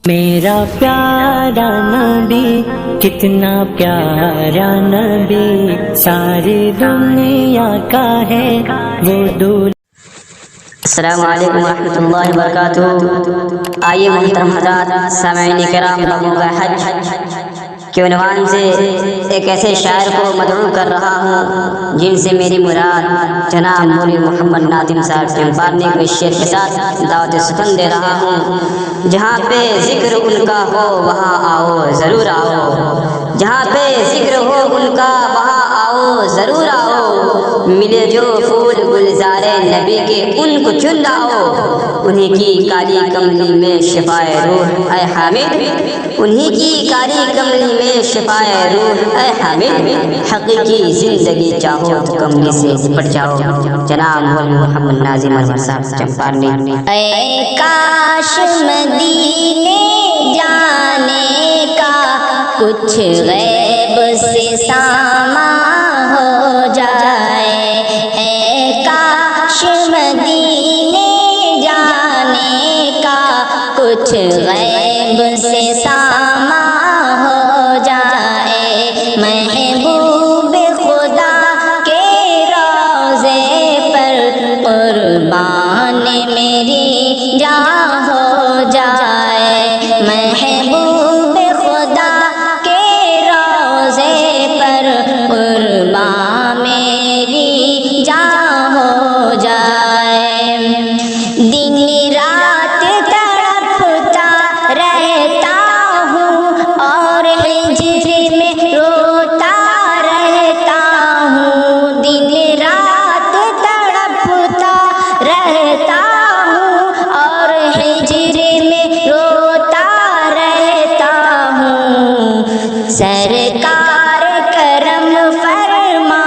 میرا پیارا نبی کتنا پیارا نبی، ساری دنیا کا ہے وہ دولہ۔ السلام علیکم ورحمۃ اللہ وبرکاتہ۔ آئیے محترم حضرات، سامعین کرام، لوگوں کا حج کے عنوان سے ایک ایسے شاعر کو مدعو کر رہا ہوں جن سے میری مراد جناب مولوی محمد ناظم صاحب چمپارنی کو اس شعر کے ساتھ دعوت سخن دے رہا ہوں۔ جہاں پہ ذکر ان کا ہو وہاں آؤ ضرور آؤ، جہاں پہ ذکر ہو ان کا وہاں آؤ ضرور آؤ، ملے جو پھول گلزار نبی کے ان کو چن لاؤ، انہی کی کالی کملی میں شفائے روح اے حامد، انہی کی کالی کملی میں شفائے روح اے حامد، حقیقی زندگی چاہو تو کملی سے لپٹ جاؤ۔ جناب مولوی محمد ناظم صاحب چمپارنی۔ اے کاش مدینے جانے کا کچھ غیب سے ساماں ہو جائے، اے کاش مدینے جانے کا کچھ غیب سے ساماں ہو جائے، محبوب خدا کے روضے پر قربان میری جاں ہو جائے، محبوب خدا کے روضے پر قربان میری جاں ہو جائے۔ دن رات تڑپتا رہتا ہوں اور ہجر میں روتا رہتا ہوں، دن رات تڑپتا رہتا ہوں اور ہجر میں روتا رہتا ہوں، سرکار کرم فرما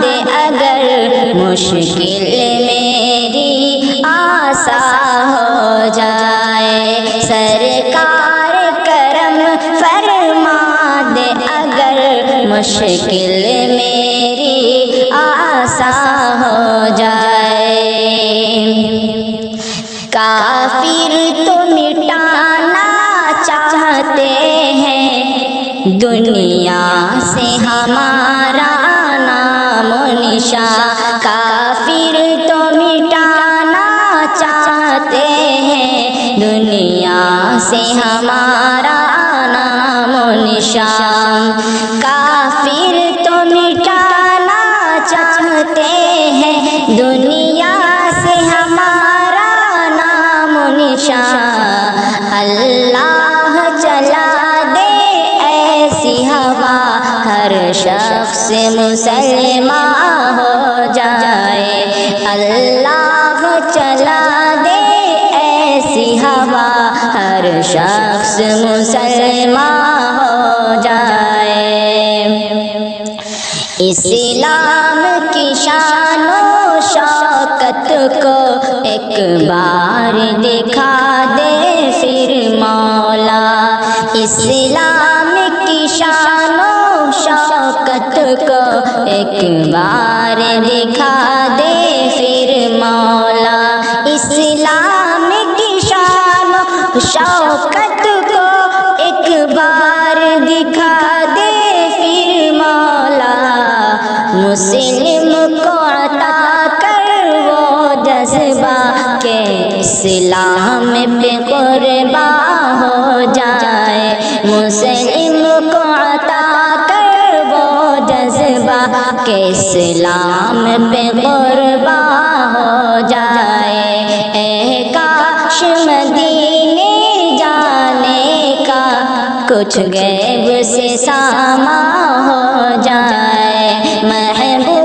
دے اگر مشکل میری آسان ہو جائے، سرکار کرم فرما دے اگر مشکل میری آسان ہو جائے۔ کافر تو مٹانا چاہتے ہیں دنیا سے ہمارا نام و نشان، کافر تو مٹانا چاہتے ہیں دنیا سے ہمارا نام و نشان، کافر تو مٹانا چاہتے ہیں دنیا سے ہمارا نام و نشان، اللہ چلا دے ایسی ہوا ہر شخص مسلمان ہو جائے، اللہ چلا دے ایسی ہوا ہر شخص مسلمان ہو جائے۔ اسلام کی شان و شوکت کو ایک بار دکھا دے پھر مولا، اسلام کی شان و شوکت کو ایک بار دکھا دے پھر مولا، اسلام کی شان و شوکت کو ایک بار دکھا دے پھر مولا، مسلم کو عطا کر وہ جذبہ کہ اسلام پہ قربان ہو جائے، مسلم کو عطا کر وہ جذبہ کہ اسلام پہ قربان ہو جائے، اے کاش مدینے جانے کا کچھ غیب سے ساماں ہو جائے، محبوب